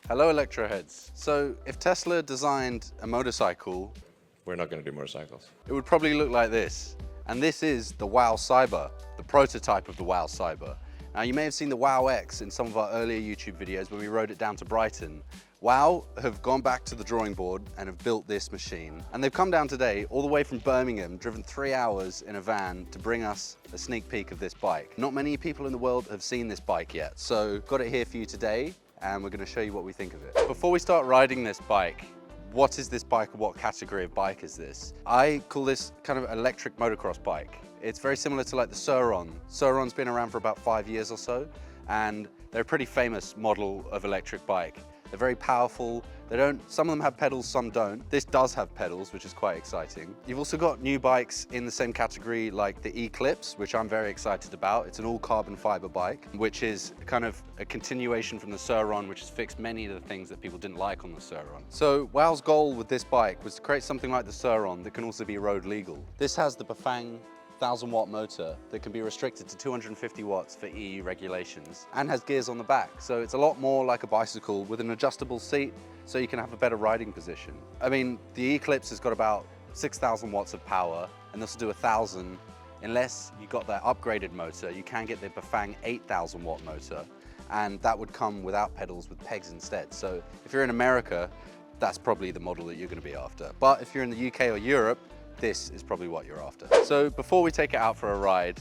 Hello, Electroheads. So, if Tesla designed a motorcycle, We're not going to do motorcycles. it would probably look like this. And this is the Wow Cyber, the prototype of the Wow Cyber. Now, you may have seen the Wow X in some of our earlier YouTube videos when we rode it down to Brighton. Wow have gone back to the drawing board and have built this machine. And they've come down today all the way from Birmingham, driven 3 hours in a van to bring us a sneak peek of this bike. Not many people in the world have seen this bike yet, so got it here for you today, and we're going to show you what we think of it. Before we start riding this bike, what is this bike or what category of bike is this? I call this kind of electric motocross bike. It's very similar to like the Sur-Ron. Sur-Ron's been around for about 5 years or so, and they're a pretty famous model of electric bike. They're very powerful. Some of them have pedals, some don't. This does have pedals, which is quite exciting. You've also got new bikes in the same category like the E-Clipse, which I'm very excited about. It's an all carbon fiber bike, which is kind of a continuation from the Sur-Ron, which has fixed many of the things that people didn't like on the Sur-Ron. So Wow's goal with this bike was to create something like the Sur-Ron that can also be road legal. This has the Bafang 1000-watt motor that can be restricted to 250 watts for EU regulations and has gears on the back. So it's a lot more like a bicycle with an adjustable seat so you can have a better riding position. I mean, the E-Clipse has got about 6,000 watts of power, and this will do 1,000. Unless you got that upgraded motor, you can get the Bafang 8,000 watt motor, and that would come without pedals with pegs instead. So if you're in America, that's probably the model that you're going to be after. But if you're in the UK or Europe, this is probably what you're after. So before we take it out for a ride,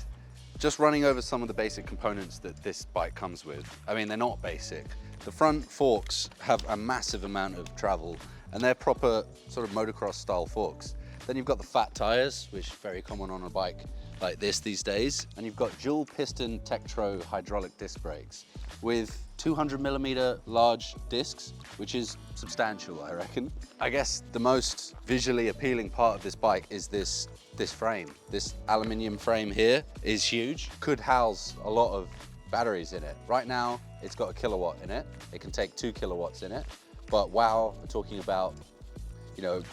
just running over some of the basic components that this bike comes with. I mean, they're not basic. The front forks have a massive amount of travel, and they're proper sort of motocross style forks. Then you've got the fat tires, which is very common on a bike like this these days. And you've got dual piston Tektro hydraulic disc brakes with 200mm large discs, which is substantial, I reckon. I guess the most visually appealing part of this bike is this frame. This aluminium frame here is huge. Could house a lot of batteries in it. Right now, it's got a kilowatt in it. It can take 2 kilowatts in it. But Wow, we're talking about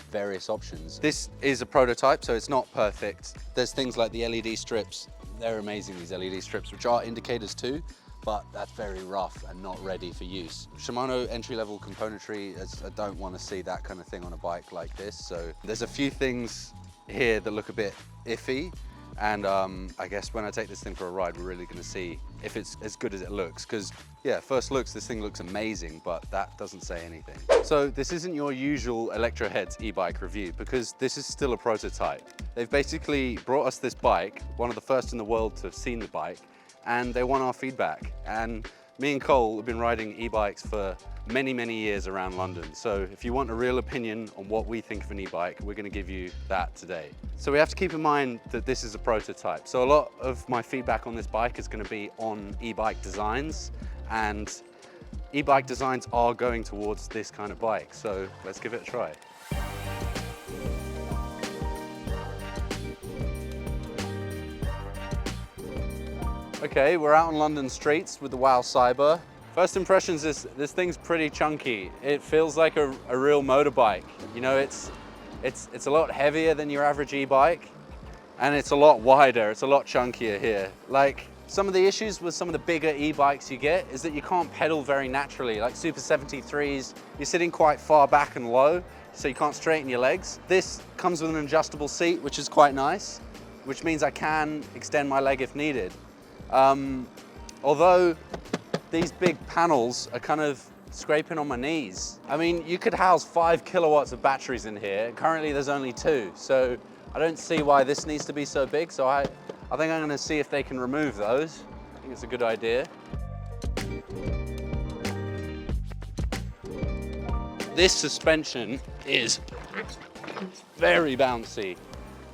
various options. This is a prototype, so it's not perfect. There's things like the LED strips. They're amazing, these LED strips, which are indicators too, but that's very rough and not ready for use. Shimano entry-level componentry, I don't want to see that kind of thing on a bike like this. So there's a few things here that look a bit iffy. And I guess when I take this thing for a ride, we're really going to see if it's as good as it looks. Because, yeah, first looks, this thing looks amazing, but that doesn't say anything. So this isn't your usual Electroheads e-bike review, because this is still a prototype. They've basically brought us this bike, one of the first in the world to have seen the bike, and they want our feedback. And me and Cole have been riding e-bikes for many, many years around London. So if you want a real opinion on what we think of an e-bike, we're going to give you that today. So we have to keep in mind that this is a prototype. So a lot of my feedback on this bike is going to be on e-bike designs, and e-bike designs are going towards this kind of bike. So let's give it a try. Okay, we're out on London streets with the Wow Cyber. First impressions is this thing's pretty chunky. It feels like a real motorbike. You know, it's a lot heavier than your average e-bike, and it's a lot wider, it's a lot chunkier here. Like, some of the issues with some of the bigger e-bikes you get is that you can't pedal very naturally. Like Super 73s, you're sitting quite far back and low, so you can't straighten your legs. This comes with an adjustable seat, which is quite nice, which means I can extend my leg if needed. Although these big panels are kind of scraping on my knees. I mean, you could house 5 kilowatts of batteries in here. Currently there's only 2, so I don't see why this needs to be so big. So I think I'm gonna see if they can remove those. I think it's a good idea. This suspension is very bouncy.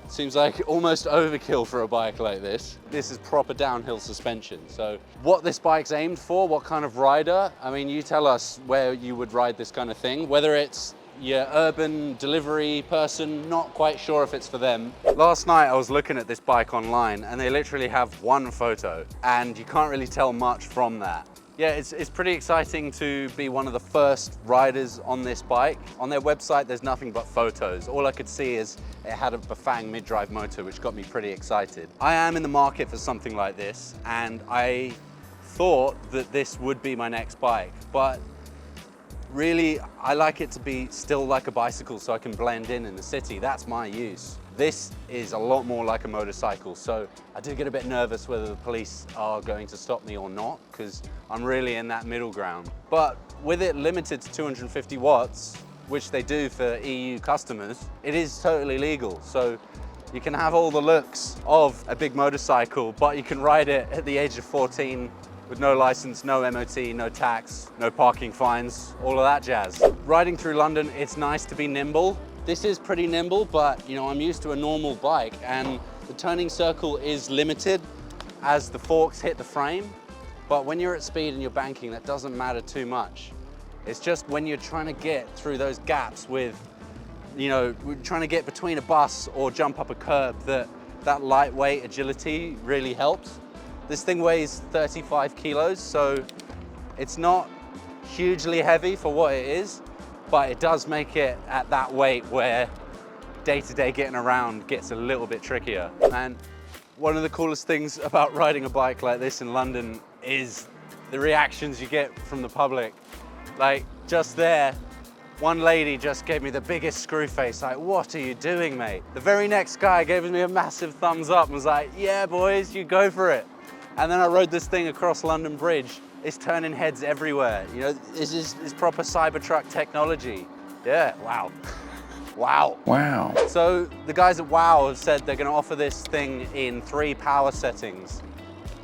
Seems like almost overkill for a bike like this. This is proper downhill suspension. So what this bike's aimed for, what kind of rider? I mean, you tell us where you would ride this kind of thing, whether it's your urban delivery person, not quite sure if it's for them. Last night I was looking at this bike online and they literally have one photo and you can't really tell much from that. Yeah, it's pretty exciting to be one of the first riders on this bike. On their website, there's nothing but photos. All I could see is it had a Bafang mid-drive motor, which got me pretty excited. I am in the market for something like this, and I thought that this would be my next bike, but really, I like it to be still like a bicycle so I can blend in the city. That's my use. This is a lot more like a motorcycle, so I do get a bit nervous whether the police are going to stop me or not, because I'm really in that middle ground. But with it limited to 250 watts, which they do for EU customers, it is totally legal. So you can have all the looks of a big motorcycle, but you can ride it at the age of 14 with no license, no MOT, no tax, no parking fines, all of that jazz. Riding through London, it's nice to be nimble. This is pretty nimble, but you know, I'm used to a normal bike, and the turning circle is limited as the forks hit the frame. But when you're at speed and you're banking, that doesn't matter too much. It's just when you're trying to get through those gaps with, you know, trying to get between a bus or jump up a curb, that lightweight agility really helps. This thing weighs 35 kilos, so it's not hugely heavy for what it is, but it does make it at that weight where day-to-day getting around gets a little bit trickier. And one of the coolest things about riding a bike like this in London is the reactions you get from the public. Like, just there, one lady just gave me the biggest screw face, like, "What are you doing, mate?" The very next guy gave me a massive thumbs up and was like, "Yeah, boys, you go for it." And then I rode this thing across London Bridge. It's turning heads everywhere. You know, this is proper Cybertruck technology. Yeah, wow. Wow. Wow. So the guys at WOW have said they're gonna offer this thing in 3 power settings.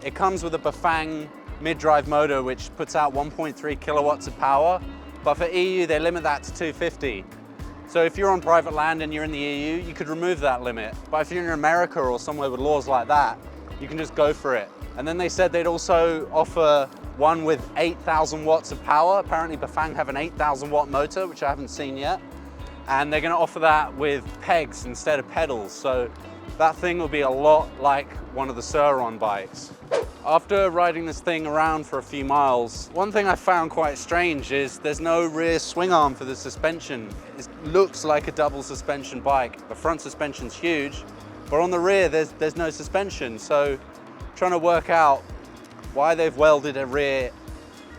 It comes with a Bafang mid-drive motor, which puts out 1.3 kilowatts of power, but for EU, they limit that to 250. So if you're on private land and you're in the EU, you could remove that limit. But if you're in America or somewhere with laws like that, you can just go for it. And then they said they'd also offer one with 8,000 watts of power. Apparently Bafang have an 8,000 watt motor, which I haven't seen yet. And they're gonna offer that with pegs instead of pedals. So that thing will be a lot like one of the Sur-Ron bikes. After riding this thing around for a few miles, one thing I found quite strange is there's no rear swing arm for the suspension. It looks like a double suspension bike. The front suspension's huge, but on the rear there's no suspension. So trying to work out why they've welded a rear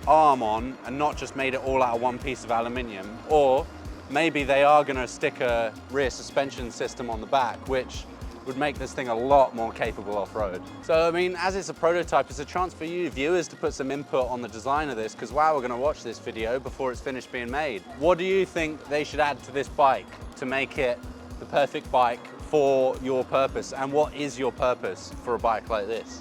arm on and not just made it all out of one piece of aluminium, or maybe they are going to stick a rear suspension system on the back, which would make this thing a lot more capable off-road. So, I mean, as it's a prototype, it's a chance for you viewers to put some input on the design of this, because wow, we're going to watch this video before it's finished being made. What do you think they should add to this bike to make it the perfect bike for your purpose? And what is your purpose for a bike like this?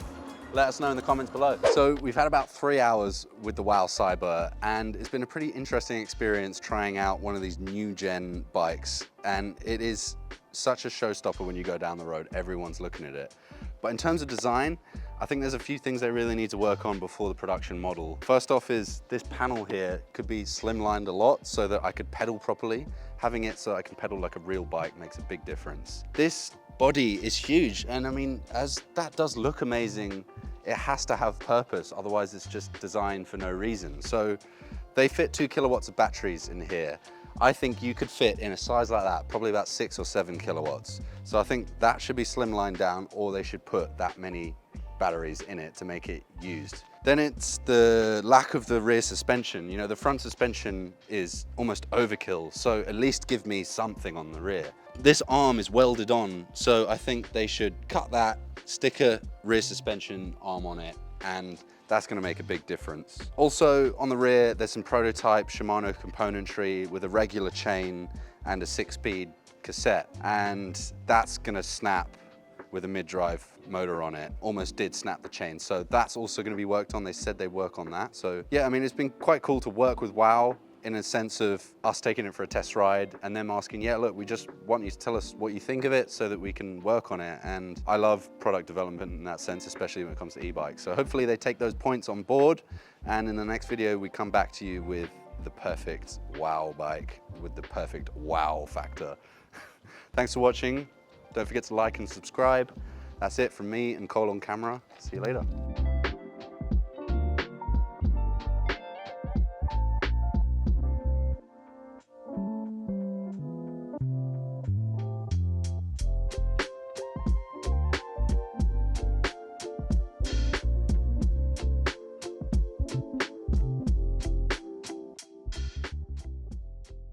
Let us know in the comments below. So we've had about 3 hours with the WOW Cyber, and it's been a pretty interesting experience trying out one of these new gen bikes. And it is such a showstopper when you go down the road. Everyone's looking at it. But in terms of design, I think there's a few things they really need to work on before the production model. First off is this panel here could be slimlined a lot so that I could pedal properly. Having it so I can pedal like a real bike makes a big difference. This body is huge, and I mean, as that does look amazing, it has to have purpose, otherwise it's just designed for no reason. So they fit 2 kilowatts of batteries in here. I think you could fit in a size like that, probably about 6 or 7 kilowatts. So I think that should be slimlined down, or they should put that many batteries in it to make it used. Then it's the lack of the rear suspension. You know, the front suspension is almost overkill, so at least give me something on the rear. This arm is welded on, so I think they should cut that, stick a rear suspension arm on it, and that's gonna make a big difference. Also on the rear, there's some prototype Shimano componentry with a regular chain and a 6-speed cassette, and that's gonna snap with a mid-drive motor on it. Almost did snap the chain, so that's also gonna be worked on. They said they'd work on that. So yeah, I mean, it's been quite cool to work with WOW in a sense of us taking it for a test ride and them asking, yeah, look, we just want you to tell us what you think of it so that we can work on it. And I love product development in that sense, especially when it comes to e-bikes. So hopefully they take those points on board, and in the next video, we come back to you with the perfect WOW bike with the perfect wow factor. Thanks for watching. Don't forget to like and subscribe. That's it from me and Cole on camera. See you later.